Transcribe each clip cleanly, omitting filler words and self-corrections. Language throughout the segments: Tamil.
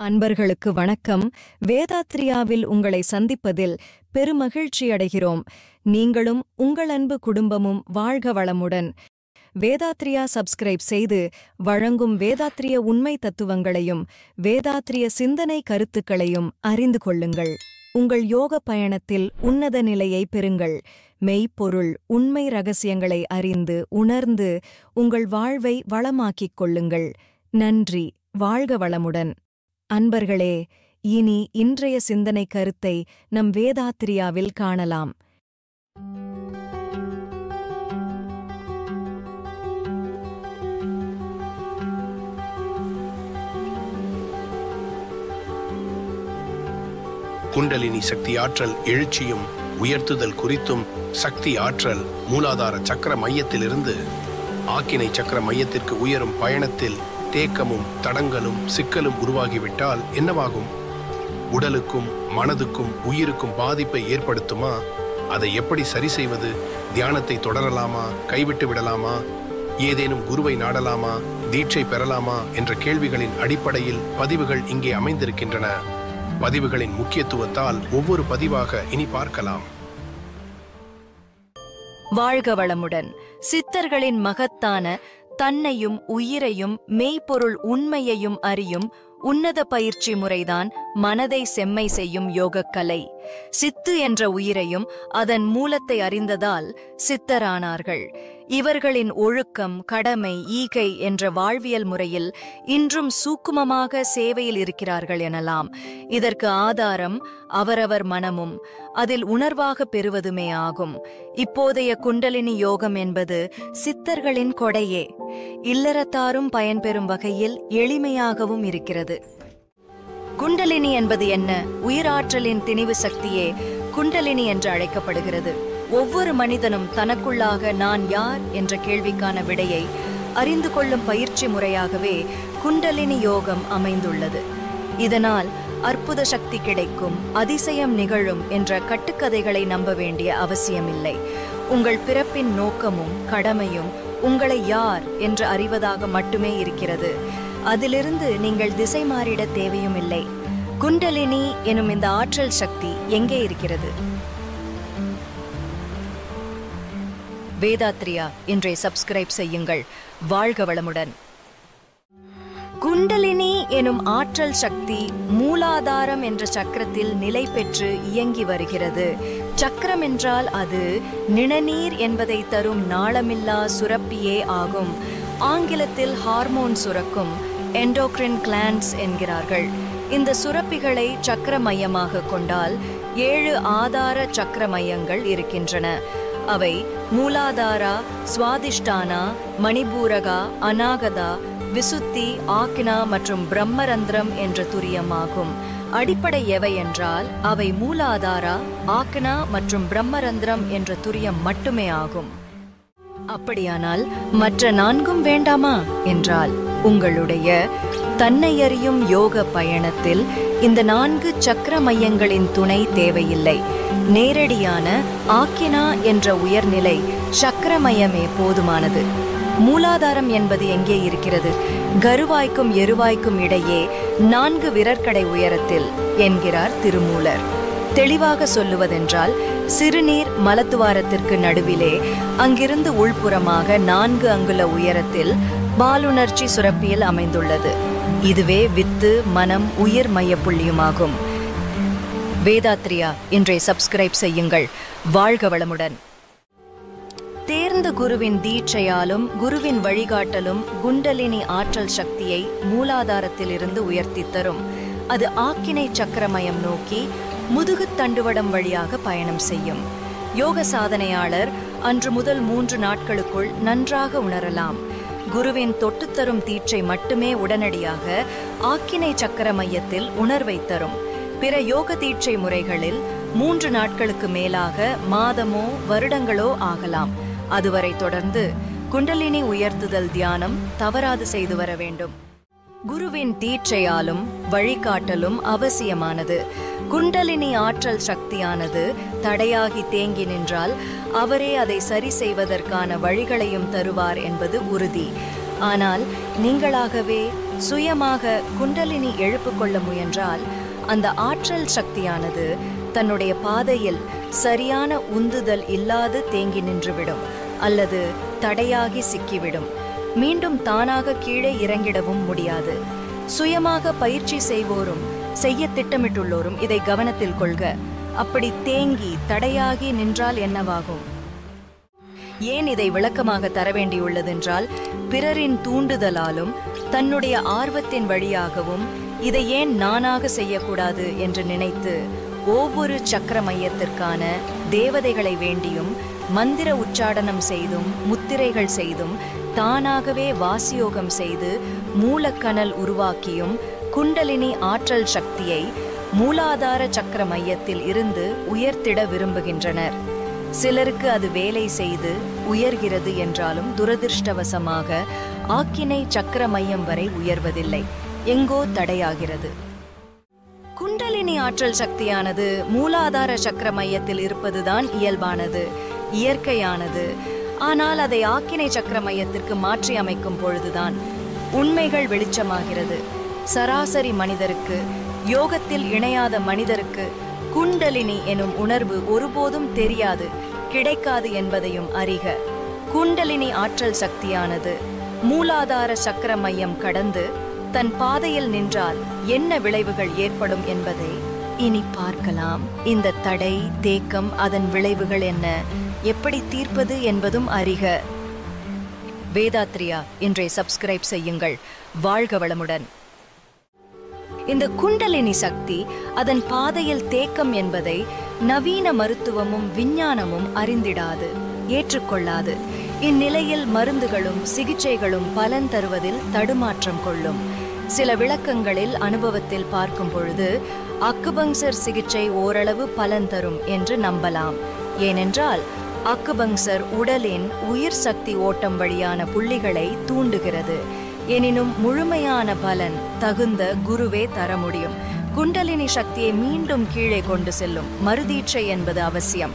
அன்பர்களுக்கு வணக்கம். வேதாத்ரியாவில் உங்களை சந்திப்பதில் பெருமகிழ்ச்சி அடைகிறோம். நீங்களும் உங்கள் அன்பு குடும்பமும் வாழ்க வளமுடன். வேதாத்ரியா சப்ஸ்கிரைப் செய்து வழங்கும் வேதாத்ரிய உண்மை தத்துவங்களையும் வேதாத்ரிய சிந்தனை கருத்துக்களையும் அறிந்து கொள்ளுங்கள். உங்கள் யோக பயணத்தில் உன்னத நிலையை பெறுங்கள். மெய்ப்பொருள் உண்மை ரகசியங்களை அறிந்து உணர்ந்து உங்கள் வாழ்வை வளமாக்கிக் கொள்ளுங்கள். நன்றி. வாழ்க வளமுடன். அன்பர்களே, இனி இன்றைய சிந்தனை கருத்தை நம் வேதாத்ரியாவில் காணலாம். குண்டலினி சக்தி ஆற்றல் எழுச்சியும் உயர்த்துதல் குறித்தும் சக்தி ஆற்றல் மூலாதார சக்கர மையத்திலிருந்து ஆக்கினை சக்கர மையத்திற்கு உயரும் பயணத்தில் தேக்கமும் தடங்களும் சிக்கலும் உருவாகிவிட்டால் என்னவாகும்? உடலுக்கும் மனதுக்கும் உயிருக்கும் பாதிப்பை ஏற்படுத்துமா? அதை எப்படி சரி செய்வது? தியானத்தை தொடரலாமா, கைவிட்டு விடலாமா, ஏதேனும் குருவை நாடலாமா, தீட்சை பெறலாமா என்ற கேள்விகளின் அடிப்படையில் பதிவுகள் இங்கே அமைந்திருக்கின்றன. பதிவுகளின் முக்கியத்துவத்தால் ஒவ்வொரு பதிவாக இனி பார்க்கலாம். வாழ்க வளமுடன். சித்தர்களின் மகத்தான தன்னையும் உயிரையும் மெய்ப்பொருள் உண்மையையும் அறியும் உன்னத பயிற்சி முறைதான் மனதை செம்மை செய்யும் யோகக்கலை. சித்து என்ற உயிரையும் அதன் மூலத்தை அறிந்ததால் சித்தரானார்கள். இவர்களின் ஒழுக்கம், கடமை, ஈகை என்ற வாழ்வியல் முறையில் இன்றும் சூக்குமமாக சேவையில் இருக்கிறார்கள் எனலாம். இதற்கு ஆதாரம் அவரவர் மனமும் அதில் உணர்வாக பெறுவதுமே ஆகும். இப்போதைய குண்டலினி யோகம் என்பது சித்தர்களின் கொடையே. இல்லறத்தாரும் பயன்பெறும் வகையில் எளிமையாகவும் இருக்கிறது. குண்டலினி என்பது என்ன? உயிராற்றலின் திணிவு சக்தியே குண்டலினி என்று அழைக்கப்படுகிறது. ஒவ்வொரு மனிதனும் தனக்குள்ளாக நான் யார் என்ற கேள்விக்கான விடையை அறிந்து கொள்ளும் பயிற்சி முறையாகவே குண்டலினி யோகம் அமைந்துள்ளது. இதனால் அற்புத சக்தி கிடைக்கும், அதிசயம் நிகழும் என்ற கட்டுக்கதைகளை நம்ப வேண்டிய அவசியமில்லை. உங்கள் பிறப்பின் நோக்கமும் கடமையும் உங்களை யார் என்று அறிவதாக மட்டுமே இருக்கிறது. அதிலிருந்து நீங்கள் திசை மாறிட தேவையும் இல்லை. குண்டலினி எனும் இந்த ஆற்றல் சக்தி எங்கே இருக்கிறது? வேதாத்ரியா இன்றை சப்ஸ்கிரைப் செய்யுங்கள். வாழ்க வளமுடன். குண்டலினி எனும் ஆற்றல் சக்தி மூலாதாரம் என்ற சக்கரத்தில் நிலை பெற்று இயங்கி வருகிறது. சக்கரம் என்றால் அது நிணநீர் என்பதை தரும் நாளமில்லா சுரப்பியே ஆகும். ஆங்கிலத்தில் ஹார்மோன் சுரக்கும் எண்டோக்ரின் கிளாண்ட்ஸ் என்கிறார்கள். இந்த சுரப்பிகளை சக்கர மையமாக கொண்டால் 7 ஆதார சக்கர மையங்கள் இருக்கின்றன. அவை மூலாதாரா, சுவாதிஷ்டானா, மணிபூரகா, அநாகதா, விசுத்தி, ஆக்கினா மற்றும் பிரம்மரந்திரம் என்ற துரியமாகும். அடிப்படை எவை என்றால் அவை மூலாதாரா, ஆக்கினா மற்றும் பிரம்மரந்திரம் என்ற துரியம் மட்டுமே ஆகும். அப்படியானால் மற்ற 4ம் வேண்டாமா என்றால் உங்களுடைய தன்னையறியும் யோக பயணத்தில் இந்த 4 சக்கர மையங்களின் துணை தேவையில்லை. நேரடியான ஆக்கினா என்ற உயர்நிலை சக்கரமயமே போதுமானது. மூலாதாரம் என்பது எங்கே இருக்கிறது? கருவாய்க்கும் எருவாய்க்கும் இடையே 4 விரற்கடை உயரத்தில் என்கிறார் திருமூலர். தெளிவாக சொல்லுவதென்றால் சிறுநீர் மலத்துவாரத்திற்கு நடுவிலே அங்கிருந்து உள்புறமாக 4 அங்குல உயரத்தில் பாலுணர்ச்சி சுரப்பியில் அமைந்துள்ளது. இதுவே வித்து, மனம், உயிர் மையப்புள்ளியுமாகும். வேதாத்ரியா இன்றை சப்ஸ்கிரைப் செய்யுங்கள். வாழ்க வளமுடன். தேர்ந்த குருவின் தீட்சையாலும் குருவின் வழிகாட்டலும் குண்டலினி ஆற்றல் சக்தியை மூலாதாரத்திலிருந்து உயர்த்தி தரும். அது ஆக்கினை சக்கரமயம் நோக்கி முதுகு தண்டுவடம் வழியாக பயணம் செய்யும். யோக சாதனையாளர் அன்று முதல் 3 நாட்களுக்குள் நன்றாக உணரலாம். குருவின் தொட்டுத்தரும் தீட்சை மட்டுமே உடனடியாக ஆக்கினை சக்கர மையத்தில் உணர்வை தரும். பிற யோக தீட்சை முறைகளில் 3 நாட்களுக்கு மேலாக மாதமோ வருடங்களோ ஆகலாம். அதுவரை தொடர்ந்து குண்டலினி உயர்த்துதல் தியானம் தவறாது செய்து வர வேண்டும். குருவின் தீட்சையாலும் வழிகாட்டலும் அவசியமானது. குண்டலினி ஆற்றல் சக்தியானது தடையாகி தேங்கி நின்றால் அவரே அதை சரி செய்வதற்கான வழிகளையும் தருவார் என்பது உறுதி. ஆனால் நீங்களாகவே சுயமாக குண்டலினி எழுப்பு கொள்ள முயன்றால் அந்த ஆற்றல் சக்தியானது தன்னுடைய பாதையில் சரியான உந்துதல் இல்லாது தேங்கி நின்றுவிடும் அல்லது தடையாகி சிக்கிவிடும். மீண்டும் தானாக கீழே இறங்கிடவும் முடியாது. சுயமாக பயிற்சி செய்வோரும் செய்ய திட்டமிட்டுள்ளோரும் இதை கவனத்தில் கொள்க. அப்படி தேங்கி தடையாகி நின்றால் என்னவாகும்? ஏன் இதை விளக்கமாக தர வேண்டியுள்ளதென்றால், பிறரின் தூண்டுதலாலும் தன்னுடைய ஆர்வத்தின் வழியாகவும் இதை ஏன் நானாக செய்யக்கூடாது என்று நினைத்து ஒவ்வொரு சக்கர மையத்திற்கான தேவதைகளை வேண்டியும் மந்திர உச்சாடனம் செய்தும் முத்திரைகள் செய்தும் தானாகவே வாசியோகம் செய்து மூலக்கனல் உருவாக்கியும் குண்டலினி ஆற்றல் சக்தியை மூலாதார சக்கர மையத்தில் இருந்து உயர்த்திட விரும்புகின்றனர். சிலருக்கு அது வேலை செய்து உயர்கிறது என்றாலும் துரதிருஷ்டவசமாக ஆக்கினை சக்கர மையம் வரை உயர்வதில்லை, எங்கோ தடையாகிறது. குண்டலினி ஆற்றல் சக்தியானது மூலாதார சக்கர மையத்தில் இருப்பதுதான் இயல்பானது, இயற்கையானது. ஆனால் அதை ஆக்கினை சக்கர மையத்திற்கு மாற்றி அமைக்கும் பொழுதுதான் உண்மைகள் வெளிச்சமாகிறது. சராசரி மனிதருக்கு, யோகத்தில் இணையாத மனிதருக்கு குண்டலினி எனும் உணர்வு ஒருபோதும் தெரியாது, கிடைக்காது என்பதையும் அறிக. குண்டலினி ஆற்றல் சக்தியானது மூலாதார சக்கர மையம் கடந்து தன் பாதையில் நின்றால் என்ன விளைவுகள் ஏற்படும் என்பதை இனி பார்க்கலாம். இந்த தடை, தேக்கம், அதன் விளைவுகள் என்ன, எப்படி தீர்ப்பது என்பதும் அறிக. வேதாத்ரியா இன்றை சப்ஸ்கிரைப் செய்யுங்கள். வாழ்க வளமுடன். இந்த குண்டலினி சக்தி அதன் பாதையில் தேக்கம் என்பதை நவீன மருத்துவமும் விஞ்ஞானமும் அறிந்திடாது, ஏற்றுக்கொள்ளாது. இந்நிலையில் மருந்துகளும் சிகிச்சைகளும் பலன் தருவதில் தடுமாற்றம் கொள்ளும். சில விளக்கங்களில் அனுபவத்தில் பார்க்கும் பொழுது அக்குபங்சர் சிகிச்சை ஓரளவு பலன் தரும் என்று நம்பலாம். ஏனென்றால் அக்குபங்சர் உடலின் உயிர் சக்தி ஓட்டம் வழியான புள்ளிகளை தூண்டுகிறது. எனினும் முழுமையான பலன் தகுந்த குருவே தர முடியும். குண்டலினி சக்தியை மீண்டும் கீழே கொண்டு செல்லும் மறுதீட்சை என்பது அவசியம்.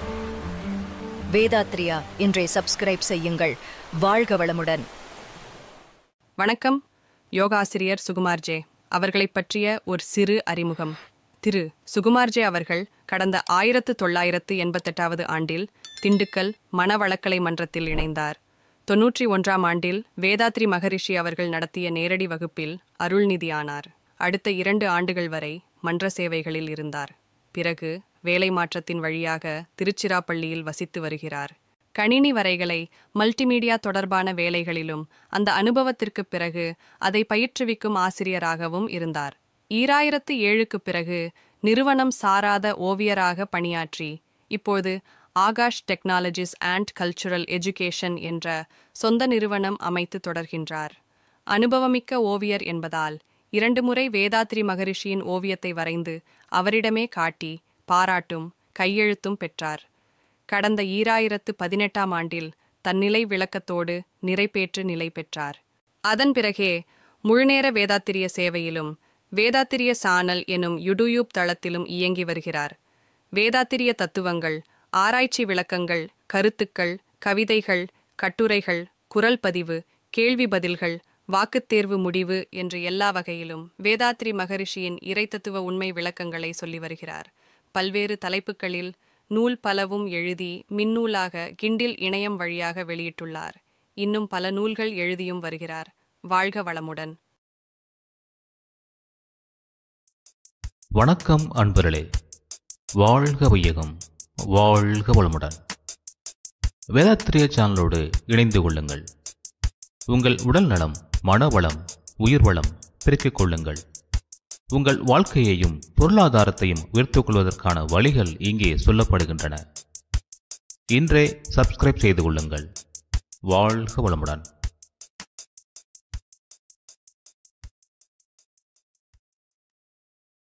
வேதாத்ரியா இன்றை சப்ஸ்கிரைப் செய்யுங்கள். வாழ்க வளமுடன். வணக்கம். யோகாசிரியர் சுகுமார்ஜே அவர்களை பற்றிய ஒரு சிறு அறிமுகம். திரு சுகுமார்ஜே அவர்கள் கடந்த 1988வது ஆண்டில் திண்டுக்கல் மனவளக்கலை மன்றத்தில் இணைந்தார். 91ஆம் ஆண்டில் வேதாத்ரி மகரிஷி அவர்கள் நடத்திய நேரடி வகுப்பில் அருள்நிதி ஆனார். அடுத்த 2 ஆண்டுகள் வரை மன்ற சேவைகளில் இருந்தார். பிறகு வேலை மாற்றத்தின் வழியாக திருச்சிராப்பள்ளியில் வசித்து வருகிறார். கணினி வரைகலை, மல்டிமீடியா தொடர்பான வேலைகளிலும் அந்த அனுபவத்திற்கு பிறகு அதை பயிற்றுவிக்கும் ஆசிரியராகவும் இருந்தார். 2007க்கு பிறகு நிறுவனம் சாராத ஓவியராக பணியாற்றி இப்போது Akash technologies and cultural education என்ற சொந்த நிறுவனம் அமைத்து தொடர்கின்றார். அனுபவமிக்க ஓவியர் என்பதால் 2 முறை வேதாத்ரி மகரிஷியின் ஓவியத்தை வரைந்து அவரிடமே காட்டி பாராட்டும் கையெழுத்தும் பெற்றார். கடந்த 2018ஆம் ஆண்டில் தன்னிலை விளக்கத்தோடு நிறைபேற்று நிலை பெற்றார். அதன் பிறகே முழுநேர வேதாத்திரிய சேவையிலும் வேதாத்திரிய சானல் எனும் யூடியூப் தளத்திலும் இயங்கி வருகிறார். வேதாத்திரிய தத்துவங்கள், ஆராய்ச்சி விளக்கங்கள், கருத்துக்கள், கவிதைகள், கட்டுரைகள், குரல் பதிவு, கேள்வி பதில்கள், வாக்குத்தேர்வு முடிவு என்று எல்லா வகையிலும் வேதாத்ரி மகரிஷியின் இறைத்தத்துவ உண்மை விளக்கங்களை சொல்லி வருகிறார். பல்வேறு தலைப்புகளில் நூல் பலவும் எழுதி மின்னூலாக கிண்டில் இணையம் வழியாக வெளியிட்டுள்ளார். இன்னும் பல நூல்கள் எழுதியும் வருகிறார். வாழ்க வளமுடன். வணக்கம் அன்பர்களே, வாழ்க வையகம், வாழ்க வளமுடன். வேதாத்திரிய சேனலோடு இணைந்து கொள்ளுங்கள். உங்கள் உடல் நலம், மனவளம், உயிர் வளம் பெருக்கிக் கொள்ளுங்கள். உங்கள் வாழ்க்கையையும் பொருளாதாரத்தையும் உயர்த்திக் கொள்வதற்கான வழிகள் இங்கே சொல்லப்படுகின்றன. இன்றே சப்ஸ்கிரைப் செய்து கொள்ளுங்கள். வாழ்க வளமுடன்.